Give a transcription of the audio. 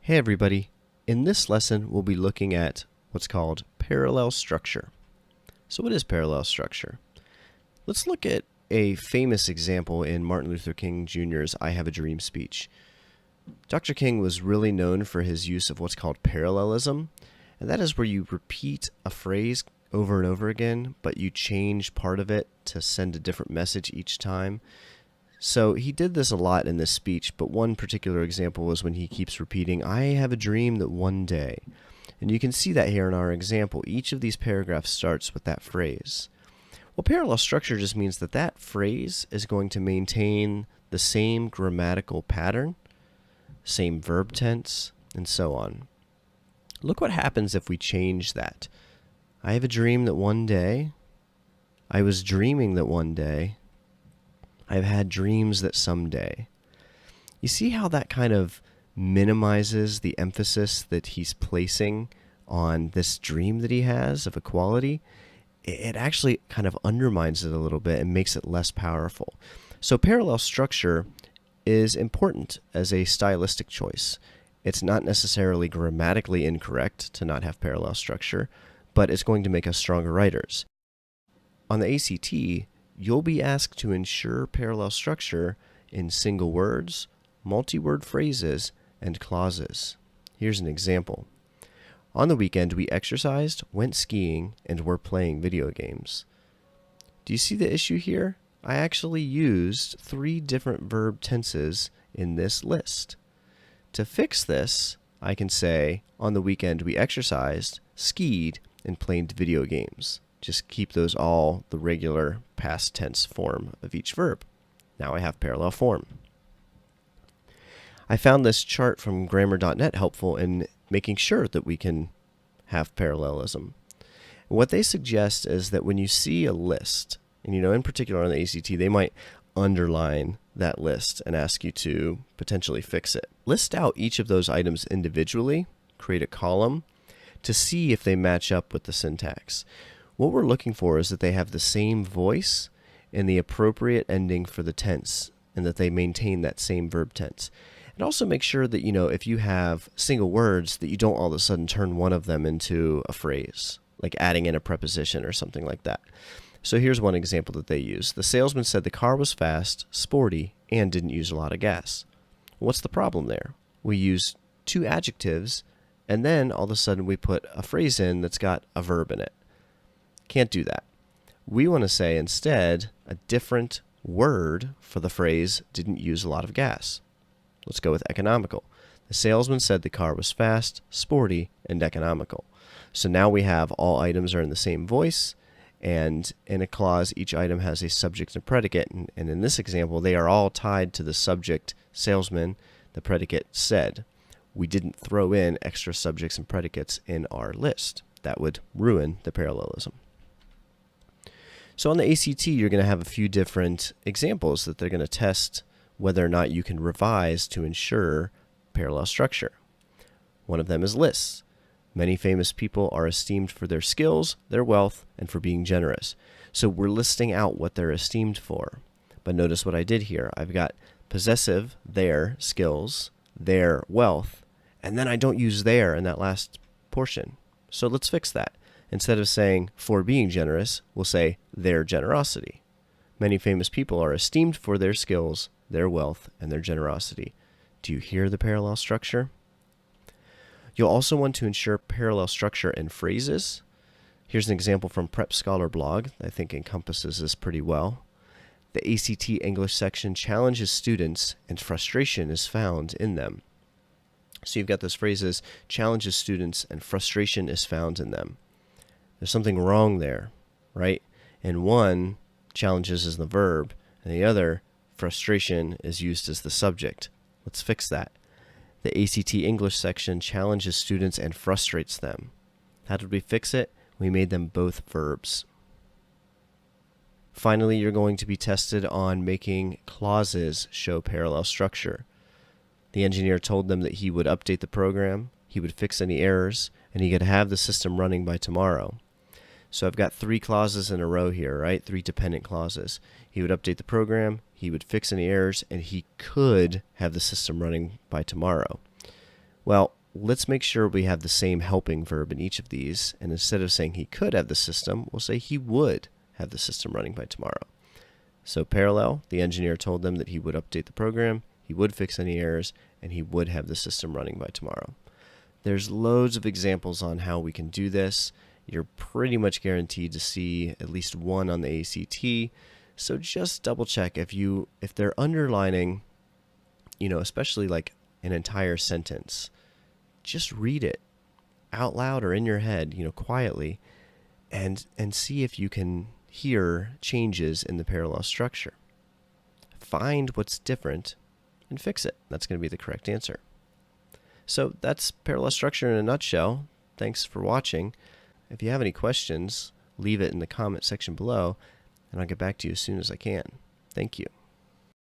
Hey everybody, in this lesson we'll be looking at what's called parallel structure. So what is parallel structure? Let's look at a famous example in Martin Luther King Jr.'s I Have a Dream speech. Dr. King was really known for his use of what's called parallelism, and that is where you repeat a phrase over and over again, but you change part of it to send a different message each time. So he did this a lot in this speech, but one particular example was when he keeps repeating, "I have a dream that one day." And you can see that here in our example. Each of these paragraphs starts with that phrase. Well, parallel structure just means that that phrase is going to maintain the same grammatical pattern, same verb tense, and so on. Look what happens if we change that. I have a dream that one day, I was dreaming that one day, I've had dreams that someday. You see how that kind of minimizes the emphasis that he's placing on this dream that he has of equality? It actually kind of undermines it a little bit and makes it less powerful. So parallel structure is important as a stylistic choice. It's not necessarily grammatically incorrect to not have parallel structure, but it's going to make us stronger writers. On the ACT, you'll be asked to ensure parallel structure in single words, multi-word phrases, and clauses. Here's an example. On the weekend, we exercised, went skiing, and were playing video games. Do you see the issue here? I actually used 3 different verb tenses in this list. To fix this, I can say, on the weekend, we exercised, skied, and played video games. Just keep those all the regular past tense form of each verb. Now I have parallel form. I found this chart from grammar.net helpful in making sure that we can have parallelism. What they suggest is that when you see a list, and in particular on the ACT, they might underline that list and ask you to potentially fix it. List out each of those items individually, create a column, to see if they match up with the syntax. What we're looking for is that they have the same voice and the appropriate ending for the tense, and that they maintain that same verb tense. And also make sure that, if you have single words, that you don't all of a sudden turn one of them into a phrase, like adding in a preposition or something like that. So here's one example that they use. The salesman said the car was fast, sporty, and didn't use a lot of gas. What's the problem there? We use 2 adjectives, and then all of a sudden we put a phrase in that's got a verb in it. Can't do that. We want to say instead a different word for the phrase didn't use a lot of gas. Let's go with economical. The salesman said the car was fast, sporty, and economical. So now we have all items are in the same voice, and in a clause each item has a subject and predicate, and in this example they are all tied to the subject salesman, the predicate said. We didn't throw in extra subjects and predicates in our list. That would ruin the parallelism. So on the ACT, you're going to have a few different examples that they're going to test whether or not you can revise to ensure parallel structure. One of them is lists. Many famous people are esteemed for their skills, their wealth, and for being generous. So we're listing out what they're esteemed for. But notice what I did here. I've got possessive, their skills, their wealth, and then I don't use their in that last portion. So let's fix that. Instead of saying for being generous, we'll say their generosity. Many famous people are esteemed for their skills, their wealth, and their generosity. Do you hear the parallel structure? You'll also want to ensure parallel structure in phrases. Here's an example from Prep Scholar blog that I think encompasses this pretty well. The ACT English section challenges students, and frustration is found in them. So you've got those phrases, challenges students, and frustration is found in them. There's something wrong there, right? And one, challenges is the verb, and the other, frustration, is used as the subject. Let's fix that. The ACT English section challenges students and frustrates them. How did we fix it? We made them both verbs. Finally, you're going to be tested on making clauses show parallel structure. The engineer told them that he would update the program, he would fix any errors, and he could have the system running by tomorrow. So I've got 3 clauses in a row here, right? 3 dependent clauses. He would update the program, he would fix any errors, and he could have the system running by tomorrow. Well, let's make sure we have the same helping verb in each of these. And instead of saying he could have the system, we'll say he would have the system running by tomorrow. So parallel, the engineer told them that he would update the program, he would fix any errors, and he would have the system running by tomorrow. There's loads of examples on how we can do this. You're pretty much guaranteed to see at least one on the ACT. So just double check if they're underlining, especially like an entire sentence. Just read it out loud or in your head, quietly, and see if you can hear changes in the parallel structure. Find what's different and fix it. That's going to be the correct answer. So that's parallel structure in a nutshell. Thanks for watching. If you have any questions, leave it in the comment section below, and I'll get back to you as soon as I can. Thank you.